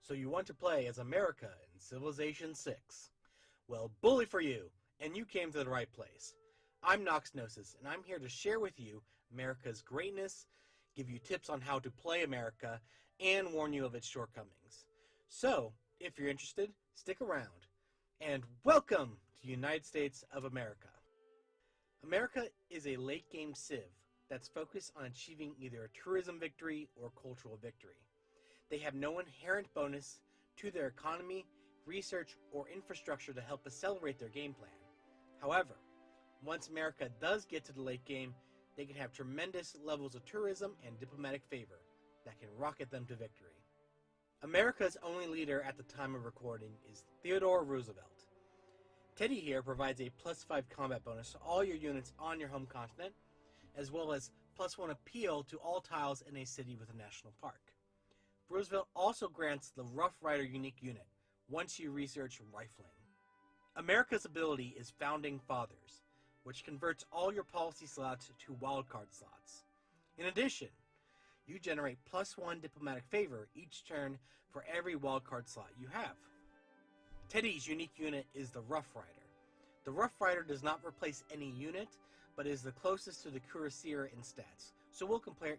So you want to play as America in Civilization 6. Well, bully for you, and you came to the right place. I'm Noxnosis, and I'm here to share with you America's greatness, give you tips on how to play America, and warn you of its shortcomings. So, if you're interested, stick around. And welcome to United States of America. America is a late-game civ that's focused on achieving either a tourism victory or cultural victory. They have no inherent bonus to their economy, research, or infrastructure to help accelerate their game plan. However, once America does get to the late game, they can have tremendous levels of tourism and diplomatic favor that can rocket them to victory. America's only leader at the time of recording is Theodore Roosevelt. Teddy here provides a +5 combat bonus to all your units on your home continent, as well as +1 appeal to all tiles in a city with a national park. Roosevelt also grants the Rough Rider unique unit once you research rifling. America's ability is Founding Fathers, which converts all your policy slots to wildcard slots. In addition, you generate +1 diplomatic favor each turn for every wildcard slot you have. Teddy's unique unit is the Rough Rider. The Rough Rider does not replace any unit, but is the closest to the Cuirassier in stats, so we'll compare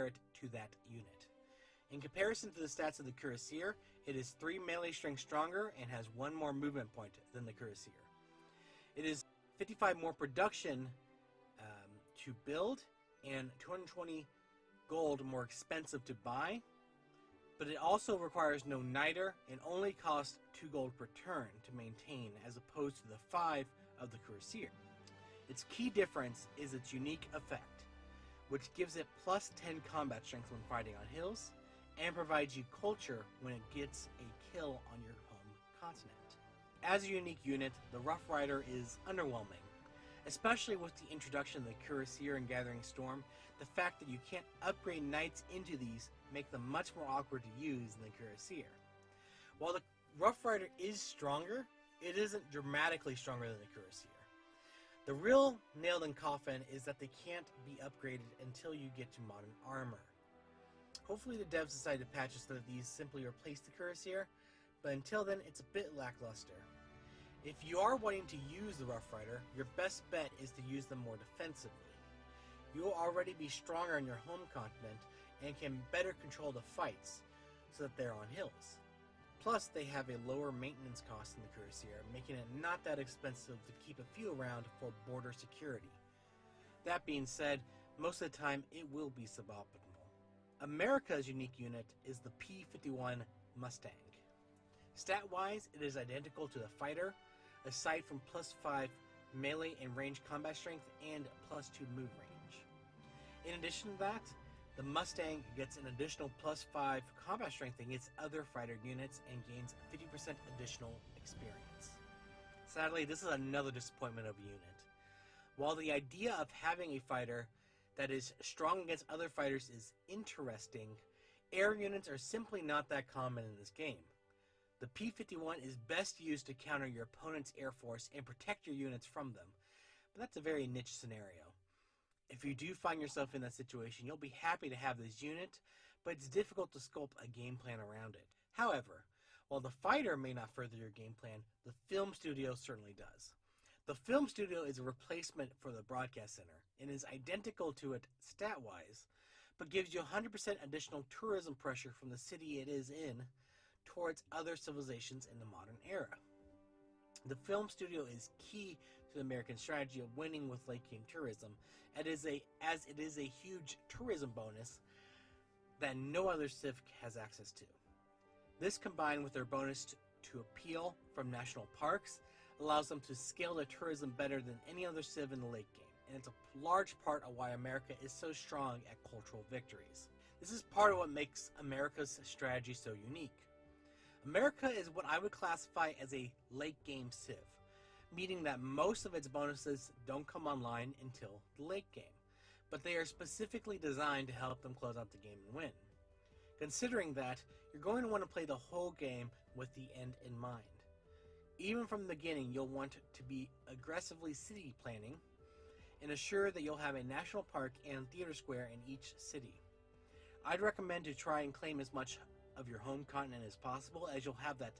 it to that unit. In comparison to the stats of the Cuirassier, it is 3 melee strength stronger and has 1 more movement point than the Cuirassier. It is 55 more production to build and 220 gold more expensive to buy, but it also requires no niter and only costs 2 gold per turn to maintain as opposed to the 5 of the Cuirassier. Its key difference is its unique effect, which gives it +10 combat strength when fighting on hills, and provides you culture when it gets a kill on your home continent. As a unique unit, the Rough Rider is underwhelming, especially with the introduction of the Cuirassier and Gathering Storm. The fact that you can't upgrade knights into these make them much more awkward to use than the Cuirassier. While the Rough Rider is stronger, it isn't dramatically stronger than the Cuirassier. The real nail in coffin is that they can't be upgraded until you get to modern armor. Hopefully the devs decide to patch it so that these simply replace the Cuirassier, but until then it's a bit lackluster. If you are wanting to use the Rough Rider, your best bet is to use them more defensively. You will already be stronger on your home continent and can better control the fights so that they're on hills. Plus they have a lower maintenance cost than the Cuirassier, making it not that expensive to keep a few around for border security. That being said, most of the time it will be suboptimal. America's unique unit is the P51 Mustang. Stat-wise, it is identical to the fighter, aside from +5 melee and range combat strength and +2 move range. In addition to that, the Mustang gets an additional +5 combat strength against other fighter units and gains 50% additional experience. Sadly, this is another disappointment of a unit. While the idea of having a fighter that is strong against other fighters is interesting, air units are simply not that common in this game. The P51 is best used to counter your opponent's air force and protect your units from them, but that's a very niche scenario. If you do find yourself in that situation, you'll be happy to have this unit, but it's difficult to sculpt a game plan around it. However, while the fighter may not further your game plan, the film studio certainly does. The film studio is a replacement for the broadcast center and is identical to it stat-wise, but gives you 100% additional tourism pressure from the city it is in towards other civilizations in the modern era. The film studio is key to the American strategy of winning with late game tourism, as it is a huge tourism bonus that no other civ has access to. This, combined with their bonus to appeal from national parks, allows them to scale their tourism better than any other civ in the late game, and it's a large part of why America is so strong at cultural victories. This is part of what makes America's strategy so unique. America is what I would classify as a late game civ, meaning that most of its bonuses don't come online until the late game, but they are specifically designed to help them close out the game and win. Considering that, you're going to want to play the whole game with the end in mind. Even from the beginning, you'll want to be aggressively city planning and assure that you'll have a national park and theater square in each city. I'd recommend to try and claim as much of your home continent as possible, as you'll have that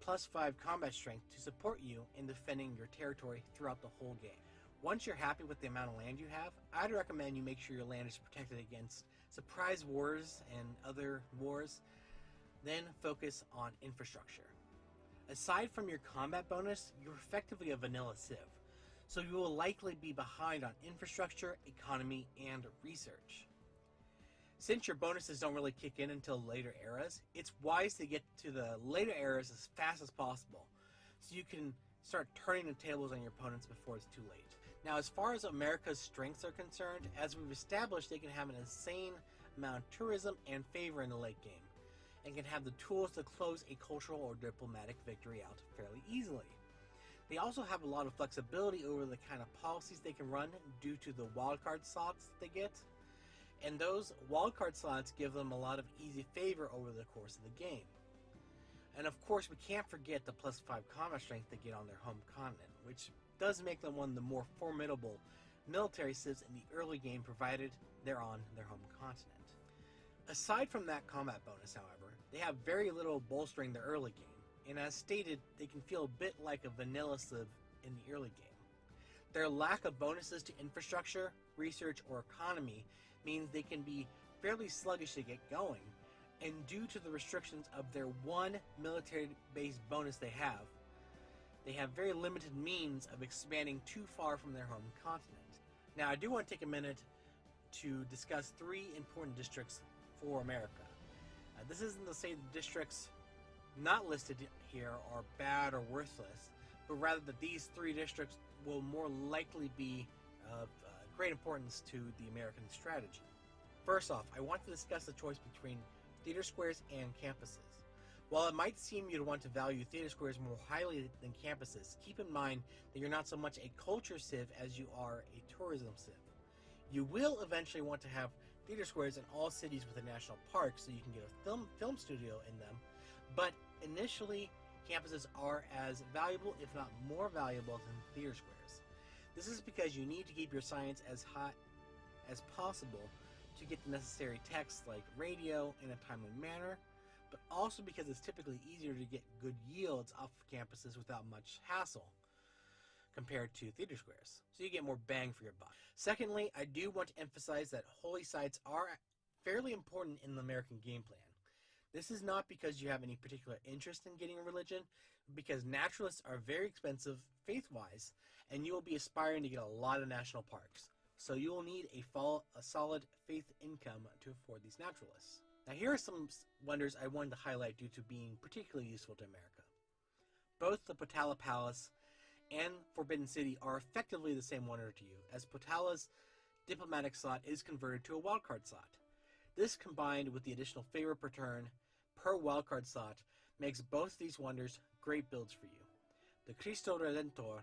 +5 combat strength to support you in defending your territory throughout the whole game. Once you're happy with the amount of land you have, I'd recommend you make sure your land is protected against surprise wars and other wars. Then focus on infrastructure. Aside from your combat bonus, you're effectively a vanilla civ, so you will likely be behind on infrastructure, economy, and research. Since your bonuses don't really kick in until later eras, it's wise to get to the later eras as fast as possible, so you can start turning the tables on your opponents before it's too late. Now, as far as America's strengths are concerned, as we've established, they can have an insane amount of tourism and favor in the late game, and can have the tools to close a cultural or diplomatic victory out fairly easily. They also have a lot of flexibility over the kind of policies they can run due to the wildcard slots that they get, and those wildcard slots give them a lot of easy favor over the course of the game. And of course, we can't forget the +5 combat strength they get on their home continent, which does make them one of the more formidable military civs in the early game, provided they're on their home continent. Aside from that combat bonus, however, they have very little bolstering the early game, and as stated, they can feel a bit like a vanilla civ in the early game. Their lack of bonuses to infrastructure, research, or economy means they can be fairly sluggish to get going, and due to the restrictions of their one military-based bonus they have very limited means of expanding too far from their home continent. Now, I do want to take a minute to discuss 3 important districts for America. This isn't to say the districts not listed here are bad or worthless, but rather that these 3 districts will more likely be of great importance to the American strategy. First off, I want to discuss the choice between theater squares and campuses. While it might seem you'd want to value theater squares more highly than campuses, keep in mind that you're not so much a culture civ as you are a tourism civ. You will eventually want to have theater squares in all cities with a national park so you can get a film studio in them, but initially campuses are as valuable, if not more valuable, than theater squares. This is because you need to keep your science as high as possible to get the necessary texts like radio in a timely manner, but also because it's typically easier to get good yields off of campuses without much hassle compared to theater squares, so you get more bang for your buck. Secondly, I do want to emphasize that holy sites are fairly important in the American game plan. This is not because you have any particular interest in getting a religion, because naturalists are very expensive faith-wise, and you will be aspiring to get a lot of national parks. So you will need a solid faith income to afford these naturalists. Now, here are some wonders I wanted to highlight due to being particularly useful to America. Both the Potala Palace and Forbidden City are effectively the same wonder to you, as Potala's diplomatic slot is converted to a wildcard slot. This, combined with the additional favor per turn per wildcard slot, makes both these wonders great builds for you. The Cristo Redentor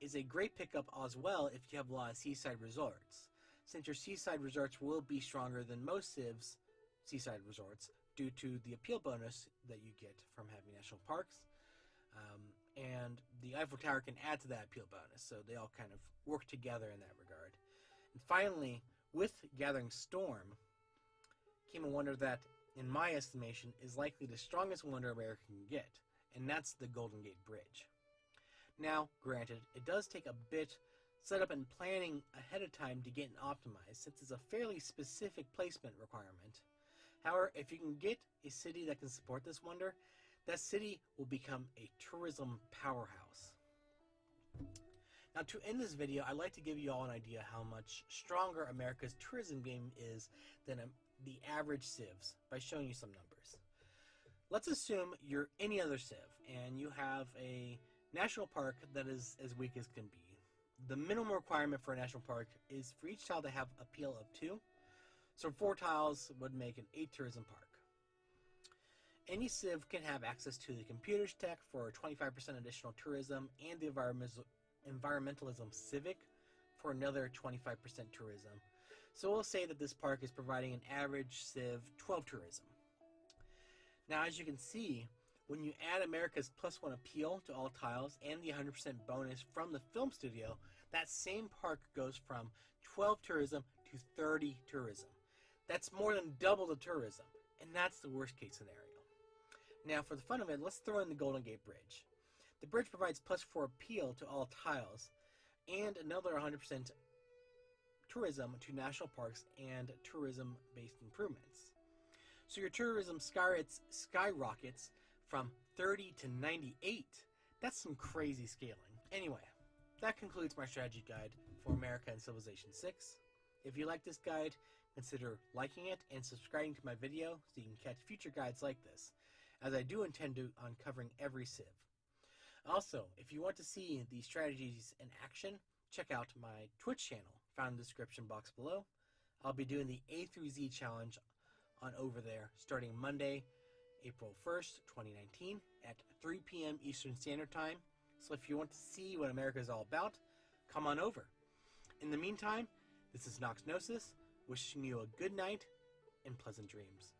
is a great pickup as well if you have a lot of seaside resorts, since your seaside resorts will be stronger than most civs' seaside resorts due to the appeal bonus that you get from having national parks, and the Eiffel Tower can add to that appeal bonus, so they all kind of work together in that regard. And finally, with Gathering Storm came a wonder that, in my estimation, is likely the strongest wonder America can get, and that's the Golden Gate Bridge. Now, granted, it does take a bit setup and planning ahead of time to get and optimize, since it's a fairly specific placement requirement. However, if you can get a city that can support this wonder, that city will become a tourism powerhouse. Now, to end this video, I'd like to give you all an idea how much stronger America's tourism game is than the average civs by showing you some numbers. Let's assume you're any other civ, and you have a national park that is as weak as can be. The minimum requirement for a national park is for each tile to have appeal of 2, so 4 tiles would make an 8 tourism park. Any civ can have access to the computer's tech for 25% additional tourism, and the environmentalism civic for another 25% tourism. So we'll say that this park is providing an average civ 12 tourism. Now, as you can see, when you add America's +1 appeal to all tiles and the 100% bonus from the film studio, that same park goes from 12 tourism to 30 tourism. That's more than double the tourism, and that's the worst case scenario. Now, for the fun of it, let's throw in the Golden Gate Bridge. The bridge provides +4 appeal to all tiles, and another 100% tourism to national parks and tourism-based improvements. So your tourism skyrockets from 30 to 98. That's some crazy scaling. Anyway, that concludes my strategy guide for America and Civilization 6. If you like this guide, consider liking it and subscribing to my video so you can catch future guides like this, as I do intend on covering every civ. Also, if you want to see these strategies in action, check out my Twitch channel found in the description box below. I'll be doing the A through Z challenge on over there starting Monday, April 1st, 2019 at 3 p.m. Eastern Standard Time. So if you want to see what America is all about, come on over. In the meantime, this is Noxnosis, wishing you a good night and pleasant dreams.